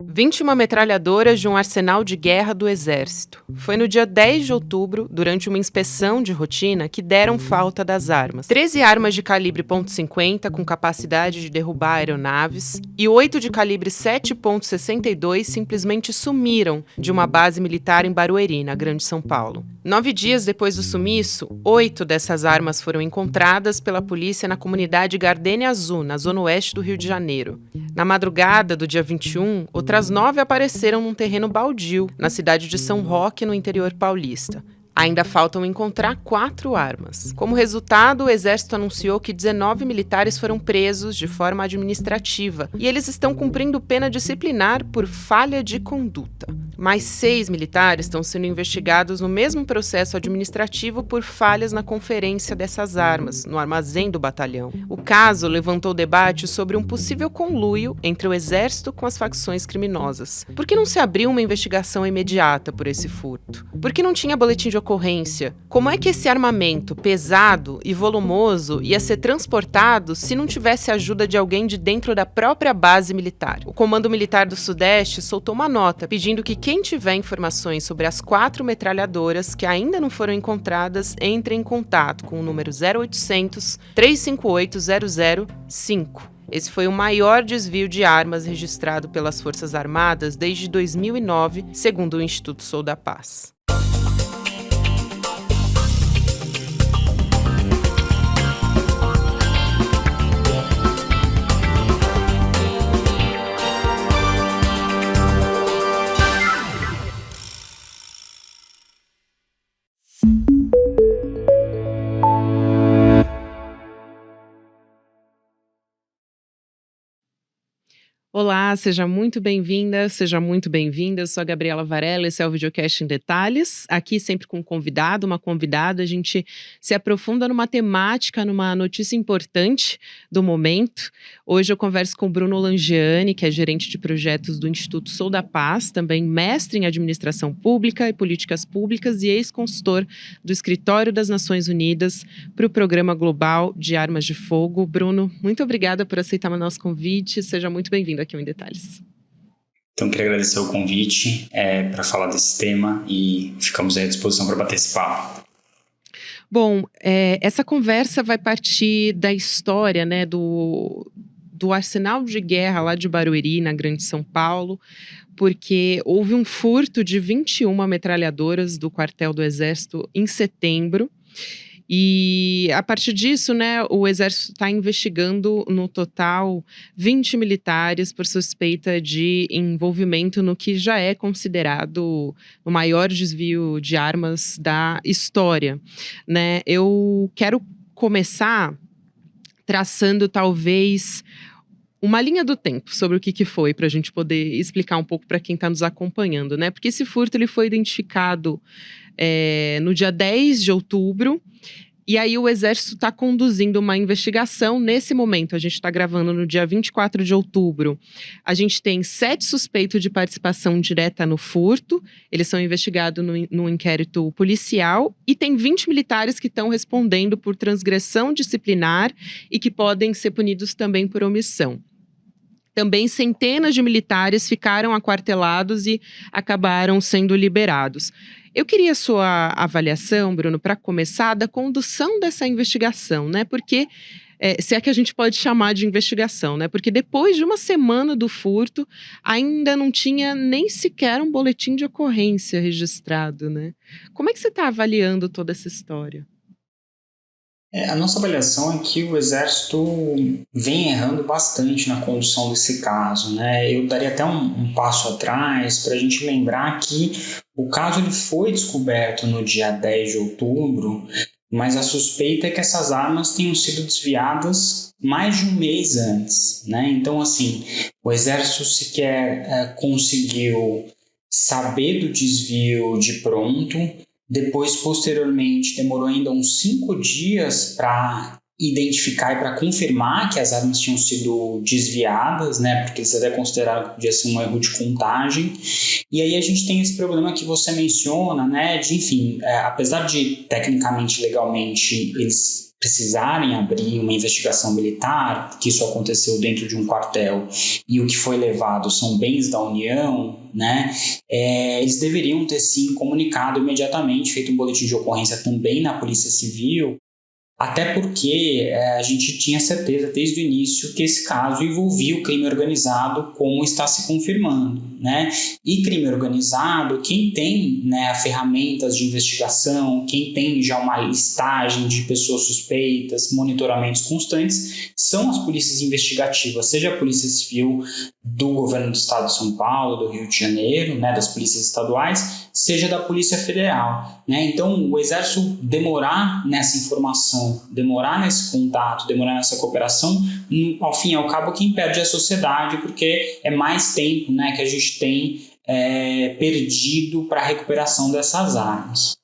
21 metralhadoras de um arsenal de guerra do Exército. Foi no dia 10 de outubro, durante uma inspeção de rotina, que deram falta das armas. 13 armas de calibre .50 com capacidade de derrubar aeronaves e 8 de calibre 7.62 simplesmente sumiram de uma base militar em Barueri, na Grande São Paulo. 9 dias depois do sumiço, 8 dessas armas foram encontradas pela polícia na comunidade Gardenia Azul, na zona oeste do Rio de Janeiro. Na madrugada do dia 21, outras 9 apareceram num terreno baldio, na cidade de São Roque, no interior paulista. Ainda faltam encontrar 4 armas. Como resultado, o Exército anunciou que 19 militares foram presos de forma administrativa e eles estão cumprindo pena disciplinar por falha de conduta. Mais 6 militares estão sendo investigados no mesmo processo administrativo por falhas na conferência dessas armas, no armazém do batalhão. O caso levantou debate sobre um possível conluio entre o Exército com as facções criminosas. Por que não se abriu uma investigação imediata por esse furto? Por que não tinha boletim de ocorrência? Como é que esse armamento pesado e volumoso ia ser transportado se não tivesse a ajuda de alguém de dentro da própria base militar? O Comando Militar do Sudeste soltou uma nota pedindo que quem tiver informações sobre as 4 metralhadoras que ainda não foram encontradas entre em contato com o número 0800 358 005. Esse foi o maior desvio de armas registrado pelas Forças Armadas desde 2009, segundo o Instituto Sou da Paz. Olá, seja muito bem-vinda, seja muito bem-vinda. Eu sou a Gabriela Varela, esse é o Videocast em Detalhes. Aqui sempre com um convidado, uma convidada, a gente se aprofunda numa temática, numa notícia importante do momento. Hoje eu converso com o Bruno Langiani, que é gerente de projetos do Instituto Sou da Paz, também mestre em Administração Pública e Políticas Públicas e ex-consultor do Escritório das Nações Unidas para o Programa Global de Armas de Fogo. Bruno, muito obrigada por aceitar o nosso convite, seja muito bem-vindo aqui em Detalhes. Então, queria agradecer o convite para falar desse tema e ficamos à disposição para bater esse papo. Bom, essa conversa vai partir da história, né, do arsenal de guerra lá de Barueri, na Grande São Paulo, porque houve um furto de 21 metralhadoras do quartel do Exército em setembro. E a partir disso, né, o Exército está investigando no total 20 militares por suspeita de envolvimento no que já é considerado o maior desvio de armas da história, né? Eu quero começar traçando talvez uma linha do tempo sobre o que foi, para a gente poder explicar um pouco para quem está nos acompanhando, né? Porque esse furto ele foi identificado no dia 10 de outubro, e aí o Exército está conduzindo uma investigação nesse momento. A gente está gravando no dia 24 de outubro. A gente tem 7 suspeitos de participação direta no furto. Eles são investigados no inquérito policial. E tem 20 militares que estão respondendo por transgressão disciplinar e que podem ser punidos também por omissão. Também centenas de militares ficaram aquartelados e acabaram sendo liberados. Eu queria a sua avaliação, Bruno, para começar, da condução dessa investigação, né? Porque, se é que a gente pode chamar de investigação, né? Porque depois de uma semana do furto, ainda não tinha nem sequer um boletim de ocorrência registrado, né? Como é que você está avaliando toda essa história? A nossa avaliação é que o Exército vem errando bastante na condução desse caso, né? Eu daria até um passo atrás para a gente lembrar que o caso ele foi descoberto no dia 10 de outubro, mas a suspeita é que essas armas tenham sido desviadas mais de um mês antes, né? Então, assim, o Exército sequer conseguiu saber do desvio de pronto. Depois, posteriormente, demorou ainda uns 5 dias para identificar e para confirmar que as armas tinham sido desviadas, né? Porque eles até consideraram que podia ser um erro de contagem. E aí a gente tem esse problema que você menciona, né? De, enfim, apesar de tecnicamente, legalmente, eles precisarem abrir uma investigação militar, que isso aconteceu dentro de um quartel e o que foi levado são bens da União, né, eles deveriam ter sim comunicado imediatamente, feito um boletim de ocorrência também na Polícia Civil, até porque a gente tinha certeza desde o início que esse caso envolvia o crime organizado, como está se confirmando, né? E crime organizado, quem tem, né, ferramentas de investigação, quem tem já uma listagem de pessoas suspeitas, monitoramentos constantes, são as polícias investigativas, seja a Polícia Civil do Governo do Estado de São Paulo, do Rio de Janeiro, né, das polícias estaduais, seja da Polícia Federal, né? Então, o Exército demorar nessa informação, demorar nesse contato, demorar nessa cooperação, ao fim e ao cabo, quem perde é a sociedade, porque é mais tempo, né, que a gente tem perdido para a recuperação dessas armas.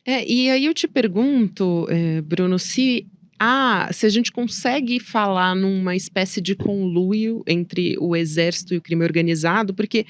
E aí eu te pergunto, Bruno, se a gente consegue falar numa espécie de conluio entre o Exército e o crime organizado, porque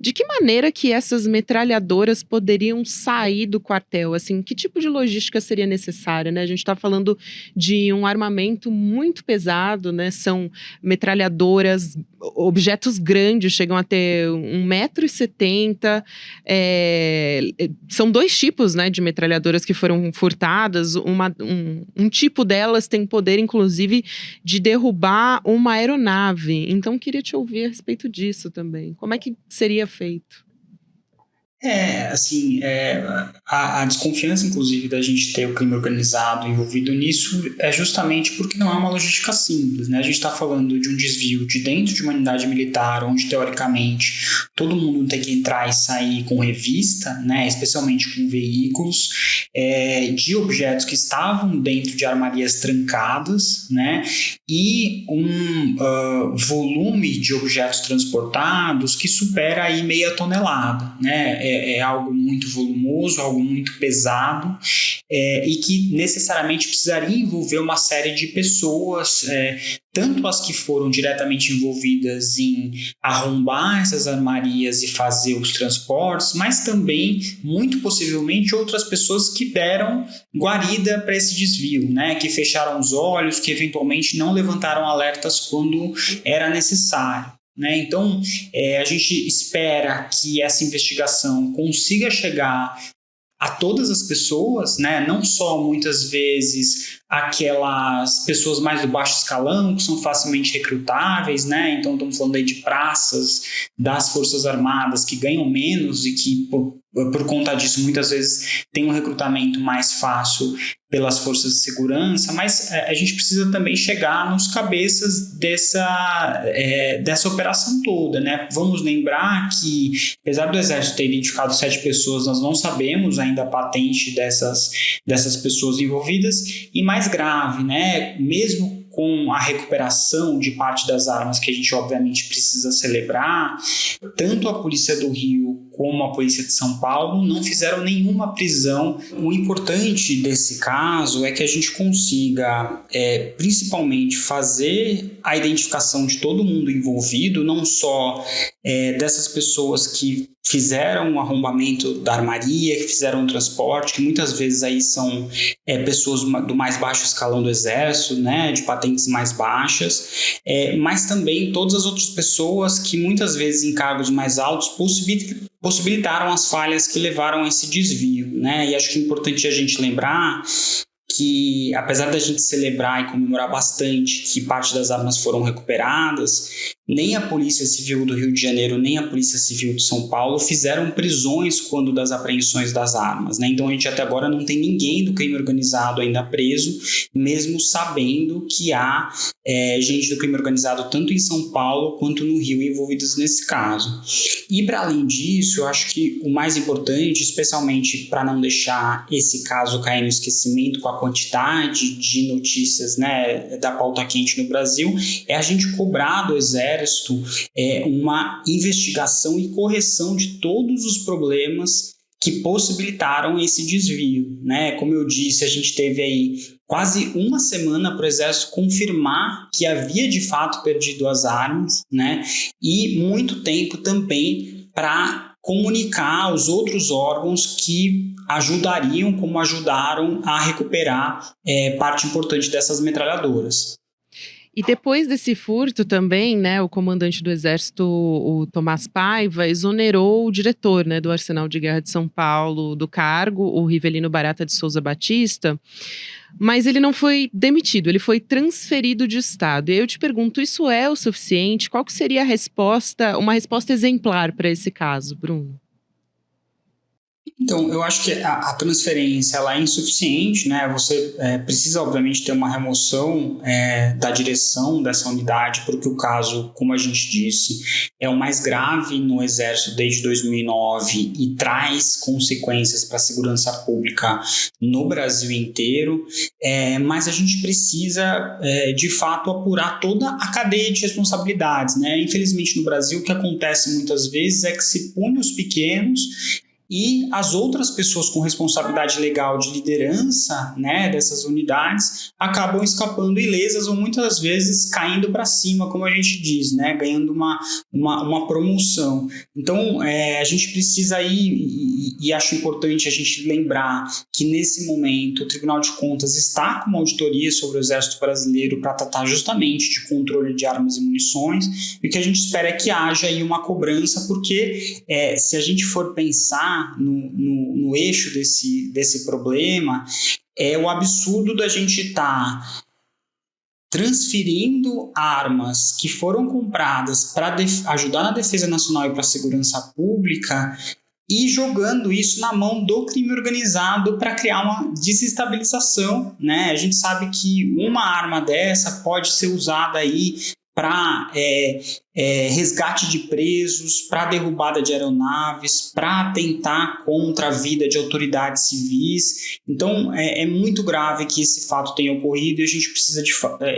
de que maneira que essas metralhadoras poderiam sair do quartel? Assim, que tipo de logística seria necessária, né? A gente está falando de um armamento muito pesado, né? São metralhadoras, objetos grandes, chegam a ter 1,70 m. São dois tipos, né, de metralhadoras que foram furtadas. Um tipo delas tem poder, inclusive, de derrubar uma aeronave. Então, queria te ouvir a respeito disso também. Como é que seria feito? A desconfiança, inclusive, da gente ter o crime organizado envolvido nisso é justamente porque não é uma logística simples, né? A gente está falando de um desvio de dentro de uma unidade militar, onde, teoricamente, todo mundo tem que entrar e sair com revista, né? Especialmente com veículos, de objetos que estavam dentro de armarias trancadas, né? E um volume de objetos transportados que supera aí 0,5 tonelada, né? É algo muito volumoso, algo muito pesado, e que necessariamente precisaria envolver uma série de pessoas, tanto as que foram diretamente envolvidas em arrombar essas armarias e fazer os transportes, mas também, muito possivelmente, outras pessoas que deram guarida para esse desvio, né? Que fecharam os olhos, que eventualmente não levantaram alertas quando era necessário. Né? Então, a gente espera que essa investigação consiga chegar a todas as pessoas, né? Não só muitas vezes aquelas pessoas mais do baixo escalão, que são facilmente recrutáveis, né? Então estamos falando aí de praças das Forças Armadas que ganham menos e que, por conta disso, muitas vezes tem um recrutamento mais fácil pelas forças de segurança, mas a gente precisa também chegar nos cabeças dessa operação toda, né? Vamos lembrar que, apesar do Exército ter identificado 7 pessoas, nós não sabemos ainda a patente dessas pessoas envolvidas, e mais grave, né? Mesmo com a recuperação de parte das armas que a gente obviamente precisa celebrar, tanto a Polícia do Rio como a Polícia de São Paulo não fizeram nenhuma prisão. O importante desse caso é que a gente consiga, principalmente, fazer a identificação de todo mundo envolvido, não só dessas pessoas que fizeram o arrombamento da armaria, que fizeram o transporte, que muitas vezes aí são pessoas do mais baixo escalão do Exército, né, de patentes mais baixas, mas também todas as outras pessoas que muitas vezes em cargos mais altos possibilitaram as falhas que levaram a esse desvio, né? E acho que é importante a gente lembrar que, apesar da gente celebrar e comemorar bastante que parte das armas foram recuperadas, nem a Polícia Civil do Rio de Janeiro, nem a Polícia Civil de São Paulo fizeram prisões quando das apreensões das armas, né? Então a gente até agora não tem ninguém do crime organizado ainda preso, mesmo sabendo que há gente do crime organizado tanto em São Paulo quanto no Rio envolvidos nesse caso. E para além disso, eu acho que o mais importante, especialmente para não deixar esse caso cair no esquecimento com a quantidade de notícias, né, da pauta quente no Brasil, é a gente cobrar do Exército uma investigação e correção de todos os problemas que possibilitaram esse desvio, né? Como eu disse, a gente teve aí quase uma semana para o Exército confirmar que havia de fato perdido as armas, né? E muito tempo também para comunicar aos outros órgãos que ajudariam, como ajudaram a recuperar parte importante dessas metralhadoras. E depois desse furto também, né, o comandante do Exército, o Tomás Paiva, exonerou o diretor, né, do Arsenal de Guerra de São Paulo do cargo, o Rivelino Barata de Souza Batista, mas ele não foi demitido, ele foi transferido de estado. E eu te pergunto, isso é o suficiente? Qual que seria a resposta, uma resposta exemplar para esse caso, Bruno? Então, eu acho que a transferência ela é insuficiente, né? Você precisa, obviamente, ter uma remoção da direção dessa unidade, porque o caso, como a gente disse, é o mais grave no Exército desde 2009 e traz consequências para a segurança pública no Brasil inteiro, mas a gente precisa, de fato, apurar toda a cadeia de responsabilidades, né? Infelizmente, no Brasil, o que acontece muitas vezes é que se pune os pequenos e as outras pessoas com responsabilidade legal de liderança, né, dessas unidades acabam escapando ilesas ou muitas vezes caindo para cima, como a gente diz, né, ganhando uma promoção. Então, a gente precisa aí, e acho importante a gente lembrar que nesse momento o Tribunal de Contas está com uma auditoria sobre o Exército Brasileiro para tratar justamente de controle de armas e munições, e o que a gente espera é que haja aí uma cobrança, porque se a gente for pensar no eixo desse problema, é o absurdo da gente estar transferindo armas que foram compradas para ajudar na defesa nacional e para a segurança pública e jogando isso na mão do crime organizado para criar uma desestabilização, né? A gente sabe que uma arma dessa pode ser usada aí para resgate de presos, para derrubada de aeronaves, para atentar contra a vida de autoridades civis. Então, é muito grave que esse fato tenha ocorrido e a gente precisa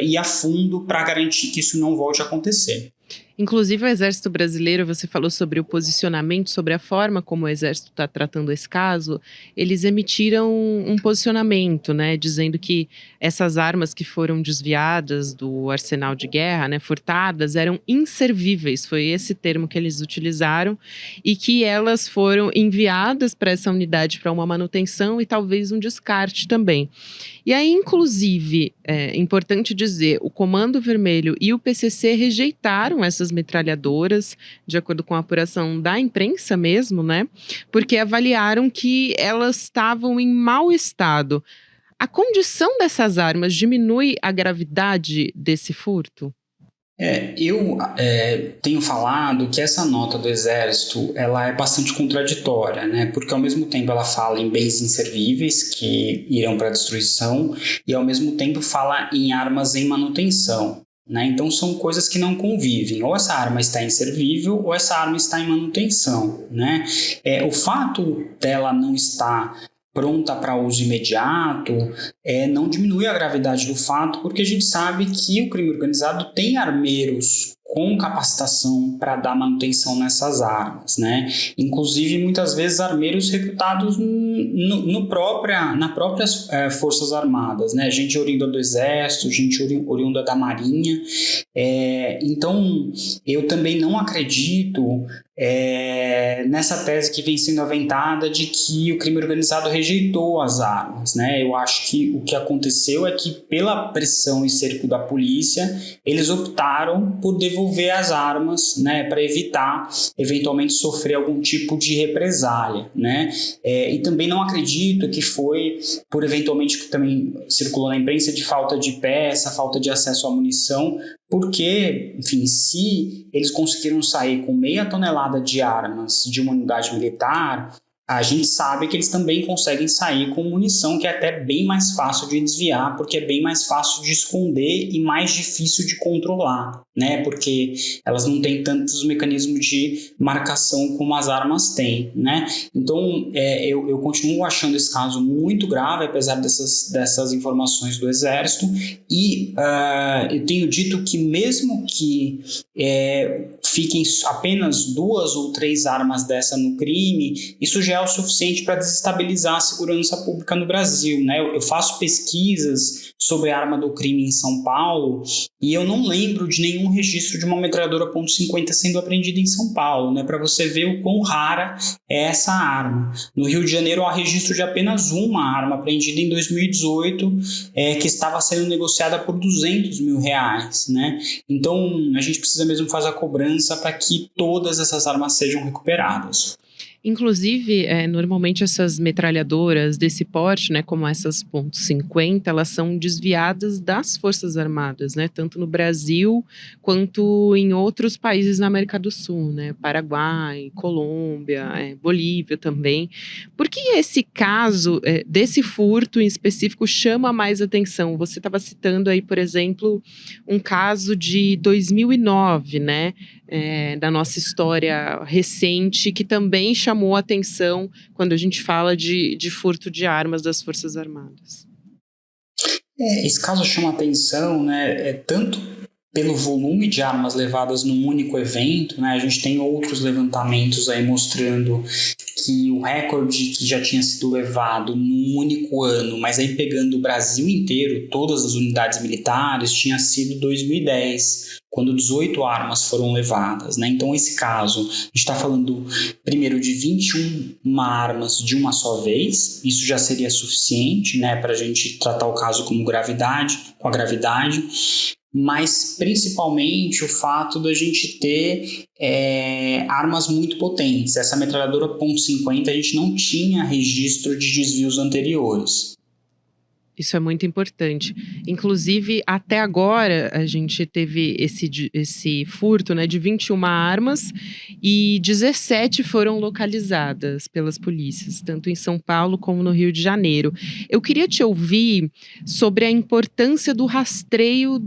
ir a fundo para garantir que isso não volte a acontecer. Inclusive, o Exército Brasileiro, você falou sobre o posicionamento, sobre a forma como o Exército está tratando esse caso. Eles emitiram um posicionamento, né, dizendo que essas armas que foram desviadas do arsenal de guerra, né, furtadas, eram inservíveis, foi esse termo que eles utilizaram, e que elas foram enviadas para essa unidade para uma manutenção e talvez um descarte também. E aí, inclusive, é importante dizer, o Comando Vermelho e o PCC rejeitaram essas metralhadoras, de acordo com a apuração da imprensa mesmo, né? Porque avaliaram que elas estavam em mau estado. A condição dessas armas diminui a gravidade desse furto? Eu tenho falado que essa nota do Exército ela é bastante contraditória, né? Porque ao mesmo tempo ela fala em bens inservíveis que irão para a destruição e ao mesmo tempo fala em armas em manutenção, né? Então são coisas que não convivem, ou essa arma está inservível ou essa arma está em manutenção, né? O fato dela não estar pronta para uso imediato, não diminui a gravidade do fato, porque a gente sabe que o crime organizado tem armeiros com capacitação para dar manutenção nessas armas, né? Inclusive, muitas vezes, armeiros recrutados nas próprias Forças Armadas, né? Gente oriunda do Exército, gente oriunda da Marinha. Então, eu também não acredito nessa tese que vem sendo aventada de que o crime organizado rejeitou as armas, né? Eu acho que o que aconteceu é que, pela pressão e cerco da polícia, eles optaram por devolver as armas, né, para evitar eventualmente sofrer algum tipo de represália, né? E também não acredito que foi por eventualmente, que também circulou na imprensa, de falta de peça, falta de acesso à munição, porque, enfim, se eles conseguiram sair com 0,5 tonelada de armas de uma unidade militar, a gente sabe que eles também conseguem sair com munição que é até bem mais fácil de desviar, porque é bem mais fácil de esconder e mais difícil de controlar, né? Porque elas não têm tantos mecanismos de marcação como as armas têm, né? Então, eu continuo achando esse caso muito grave, apesar dessas informações do Exército, e eu tenho dito que mesmo que fiquem apenas 2 ou 3 armas dessa no crime, isso já é é o suficiente para desestabilizar a segurança pública no Brasil, né? Eu faço pesquisas sobre a arma do crime em São Paulo e eu não lembro de nenhum registro de uma metralhadora .50 sendo apreendida em São Paulo, né? Para você ver o quão rara é essa arma. No Rio de Janeiro há registro de apenas uma arma apreendida em 2018, que estava sendo negociada por R$200 mil, né? Então a gente precisa mesmo fazer a cobrança para que todas essas armas sejam recuperadas. Inclusive, normalmente essas metralhadoras desse porte, né, como essas .50, elas são desviadas das Forças Armadas, né, tanto no Brasil quanto em outros países na América do Sul, né, Paraguai, Colômbia, Bolívia também. Por que esse caso desse furto em específico chama mais atenção? Você estava citando aí, por exemplo, um caso de 2009, né, da nossa história recente, que também chamou a atenção quando a gente fala de furto de armas das Forças Armadas. Esse caso chama atenção, né, tanto pelo volume de armas levadas num único evento, né? A gente tem outros levantamentos aí mostrando que o recorde que já tinha sido levado num único ano, mas aí pegando o Brasil inteiro, todas as unidades militares, tinha sido 2010, quando 18 armas foram levadas, né? Então esse caso, a gente está falando primeiro de 21 armas de uma só vez, isso já seria suficiente, né, para a gente tratar o caso com a gravidade, mas principalmente o fato da gente ter armas muito potentes. Essa metralhadora .50 a gente não tinha registro de desvios anteriores. Isso é muito importante. Inclusive, até agora, a gente teve esse furto, né, de 21 armas e 17 foram localizadas pelas polícias, tanto em São Paulo como no Rio de Janeiro. Eu queria te ouvir sobre a importância do rastreio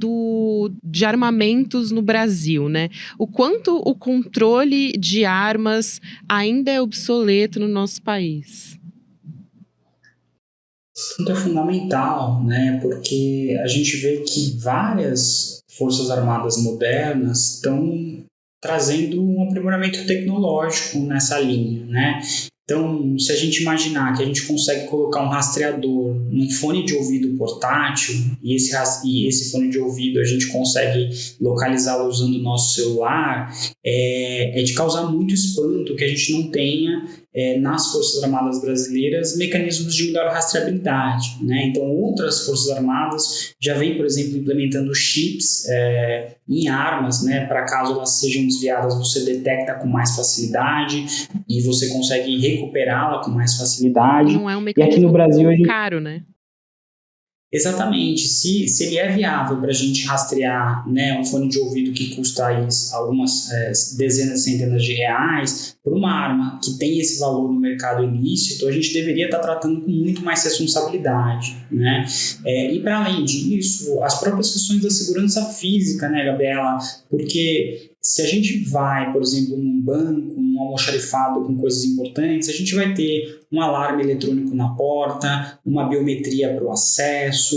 de armamentos no Brasil, né? O quanto o controle de armas ainda é obsoleto no nosso país. Isso é fundamental, né? Porque a gente vê que várias forças armadas modernas estão trazendo um aprimoramento tecnológico nessa linha, né? Então, se a gente imaginar que a gente consegue colocar um rastreador num fone de ouvido portátil e esse fone de ouvido a gente consegue localizá-lo usando o nosso celular, é de causar muito espanto que a gente não tenha nas Forças Armadas brasileiras mecanismos de melhor rastreabilidade, né? Então, outras Forças Armadas já vêm, por exemplo, implementando chips em armas, né? Para caso elas sejam desviadas, você detecta com mais facilidade e você consegue recuperá-la com mais facilidade. Não é um mecanismo e aqui no Brasil, caro, né? Exatamente. Se ele é viável para a gente rastrear, né, um fone de ouvido que custa aí algumas dezenas, centenas de reais, por uma arma que tem esse valor no mercado ilícito, a gente deveria estar tratando com muito mais responsabilidade, né? E para além disso, as próprias questões da segurança física, né, Gabriela? Porque se a gente vai, por exemplo, num banco, num almoxarifado com coisas importantes, a gente vai ter um alarme eletrônico na porta, uma biometria para o acesso,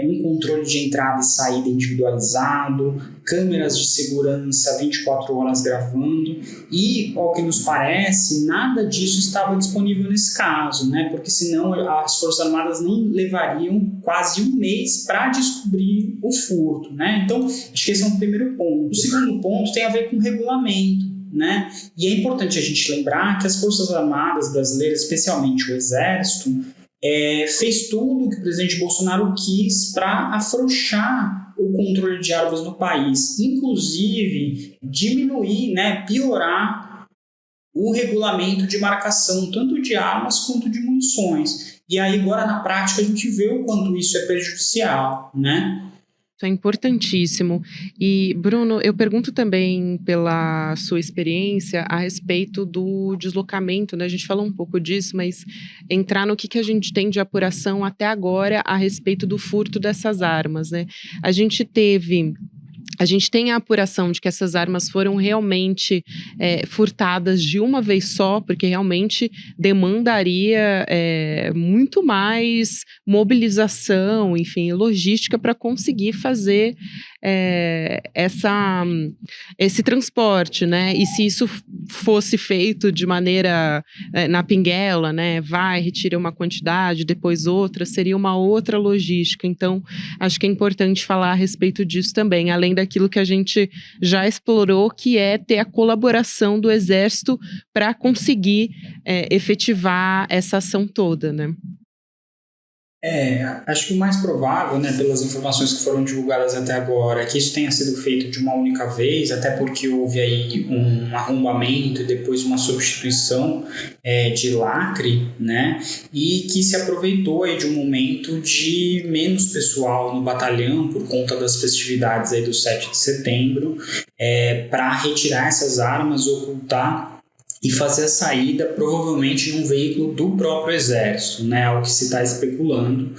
um controle de entrada e saída individualizado, câmeras de segurança 24 horas gravando e, ao que nos parece, nada disso estava disponível nesse caso, né? Porque senão as Forças Armadas não levariam quase um mês para descobrir o furto, né? Então, acho que esse é um primeiro ponto. O segundo ponto tem a ver com regulamento, né? E é importante a gente lembrar que as Forças Armadas brasileiras, especialmente o Exército, fez tudo o que o presidente Bolsonaro quis para afrouxar o controle de armas no país, inclusive diminuir, né, piorar o regulamento de marcação tanto de armas quanto de munições. E aí agora na prática a gente vê o quanto isso é prejudicial, né? Isso é importantíssimo. E, Bruno, eu pergunto também pela sua experiência a respeito do deslocamento, né? A gente falou um pouco disso, mas entrar no que a gente tem de apuração até agora a respeito do furto dessas armas, né? A gente tem a apuração de que essas armas foram realmente furtadas de uma vez só, porque realmente demandaria muito mais mobilização, enfim, logística para conseguir fazer esse transporte, né? E se isso fosse feito de maneira na pinguela, né? Vai, retira uma quantidade, depois outra, seria uma outra logística. Então, acho que é importante falar a respeito disso também, além daquilo que a gente já explorou, que é ter a colaboração do Exército para conseguir efetivar essa ação toda, né? Acho que o mais provável, né, pelas informações que foram divulgadas até agora, é que isso tenha sido feito de uma única vez, até porque houve aí um arrombamento e depois uma substituição de lacre, né, e que se aproveitou aí de um momento de menos pessoal no batalhão por conta das festividades aí do 7 de setembro, para retirar essas armas, ocultar e fazer a saída provavelmente num veículo do próprio Exército, né, ao que se está especulando.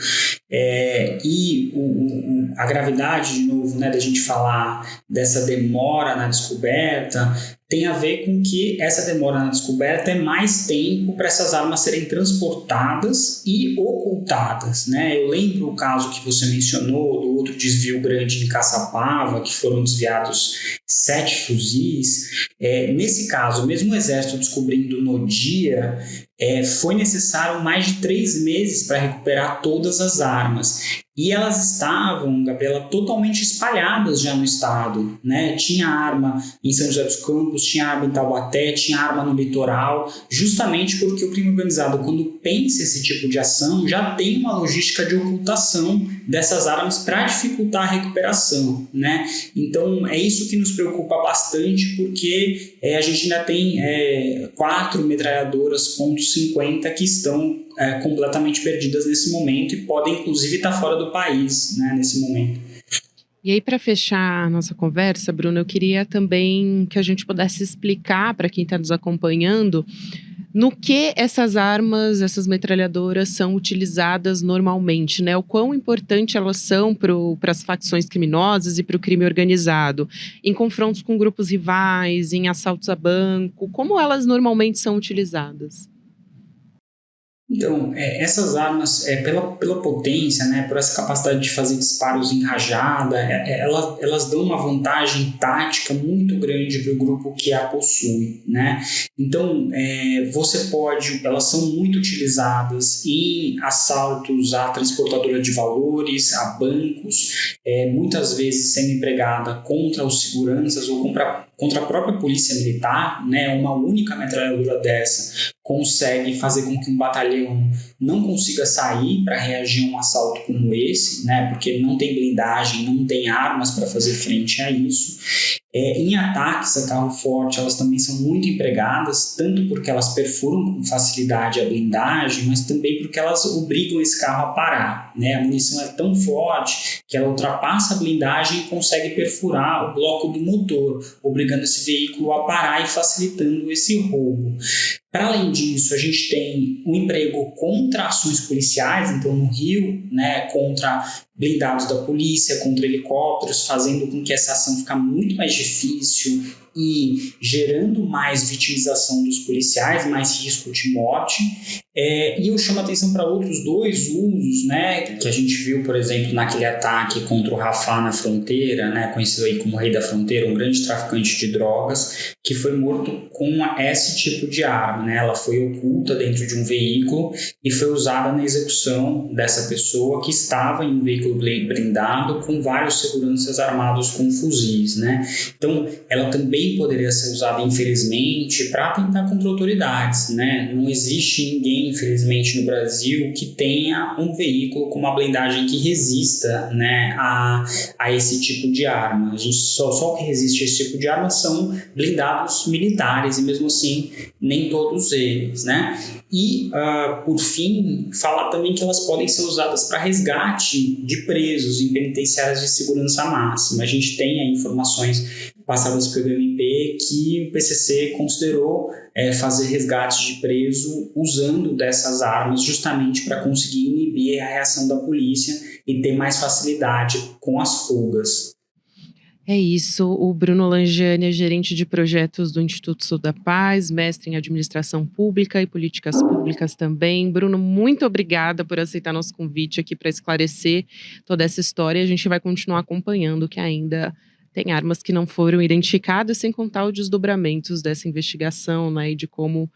A gravidade, de novo, né, da gente falar dessa demora na descoberta, tem a ver com que essa demora na descoberta é mais tempo para essas armas serem transportadas e ocultadas, né? Eu lembro o caso que você mencionou do outro desvio grande em Caçapava, que foram desviados 7 fuzis. Nesse caso, mesmo o Exército descobrindo no dia, foi necessário mais de 3 meses para recuperar todas as armas. E elas estavam, Gabriela, totalmente espalhadas já no estado, né? Tinha arma em São José dos Campos, tinha arma em Taubaté, tinha arma no litoral, justamente porque o crime organizado, quando pensa esse tipo de ação, já tem uma logística de ocultação dessas armas para dificultar a recuperação, né? Então, é isso que nos preocupa bastante, porque a gente ainda tem 4 metralhadoras .50 que estão completamente perdidas nesse momento e podem, inclusive, estar fora do país, né, nesse momento. E aí, para fechar a nossa conversa, Bruno, eu queria também que a gente pudesse explicar para quem está nos acompanhando no que essas armas, essas metralhadoras são utilizadas normalmente, né? O quão importante elas são para as facções criminosas e para o crime organizado, em confrontos com grupos rivais, em assaltos a banco, como elas normalmente são utilizadas? Então, essas armas, pela potência, né, por essa capacidade de fazer disparos em rajada, elas dão uma vantagem tática muito grande para o grupo que a possui, né? Então, elas são muito utilizadas em assaltos a transportadora de valores, a bancos, muitas vezes sendo empregada contra os seguranças ou contra a própria polícia militar, né? Uma única metralhadora dessa consegue fazer com que um batalhão não consiga sair para reagir a um assalto como esse, né? Porque não tem blindagem, não tem armas para fazer frente a isso. Em ataques a carro forte, elas também são muito empregadas, tanto porque elas perfuram com facilidade a blindagem, mas também porque elas obrigam esse carro a parar, né? A munição é tão forte que ela ultrapassa a blindagem e consegue perfurar o bloco do motor, obrigando esse veículo a parar e facilitando esse roubo. Para além disso, a gente tem um emprego contra ações policiais, então no Rio, né, contra blindados da polícia, contra helicópteros, fazendo com que essa ação fique muito mais difícil e gerando mais vitimização dos policiais, mais risco de morte. E eu chamo a atenção para outros 2 usos, né, que a gente viu, por exemplo, naquele ataque contra o Rafah na fronteira, né, conhecido aí como Rei da Fronteira, um grande traficante de drogas, que foi morto com esse tipo de arma, né? Ela foi oculta dentro de um veículo e foi usada na execução dessa pessoa que estava em um veículo blindado com vários seguranças armados com fuzis, né? Então, ela também poderia ser usada, infelizmente, para atentar contra autoridades, né? Não existe ninguém, infelizmente, no Brasil que tenha um veículo com uma blindagem que resista, né, a esse tipo de arma. A gente só o que resiste a esse tipo de arma são blindados militares, e mesmo assim, nem todos eles, né? E, por fim, falar também que elas podem ser usadas para resgate de presos em penitenciárias de segurança máxima. A gente tem aí informações passadas pelo MP que o PCC considerou fazer resgate de preso usando dessas armas justamente para conseguir inibir a reação da polícia e ter mais facilidade com as fugas. É isso, o Bruno Langiani é gerente de projetos do Instituto Sul da Paz, mestre em administração pública e políticas públicas também. Bruno, muito obrigada por aceitar nosso convite aqui para esclarecer toda essa história. A gente vai continuar acompanhando o que ainda Tem armas que não foram identificadas, sem contar os desdobramentos dessa investigação, né, e de como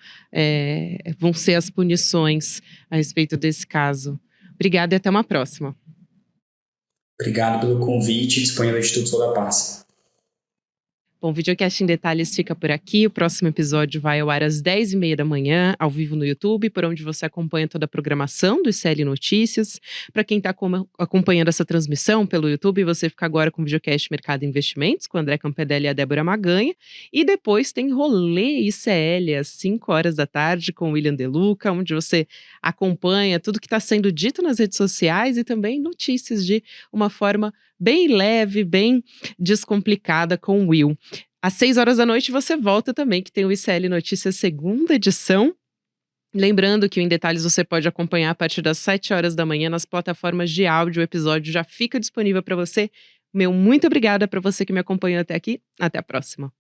vão ser as punições a respeito desse caso. Obrigada e até uma próxima. Obrigado pelo convite, disponha do Instituto Sou da Paz. Bom, o Videocast em Detalhes fica por aqui. O próximo episódio vai ao ar às 10h30 da manhã, ao vivo no YouTube, por onde você acompanha toda a programação do ICL Notícias. Para quem está acompanhando essa transmissão pelo YouTube, você fica agora com o Videocast Mercado e Investimentos, com o André Campedelli e a Débora Maganha. E depois tem Rolê ICL, às 5 horas da tarde, com o William De Luca, onde você acompanha tudo que está sendo dito nas redes sociais e também notícias de uma forma bem leve, bem descomplicada com o Will. Às 6 horas da noite você volta também, que tem o ICL Notícias segunda edição. Lembrando que o Em Detalhes você pode acompanhar a partir das 7 horas da manhã nas plataformas de áudio. O episódio já fica disponível para você. Muito obrigada para você que me acompanhou até aqui. Até a próxima.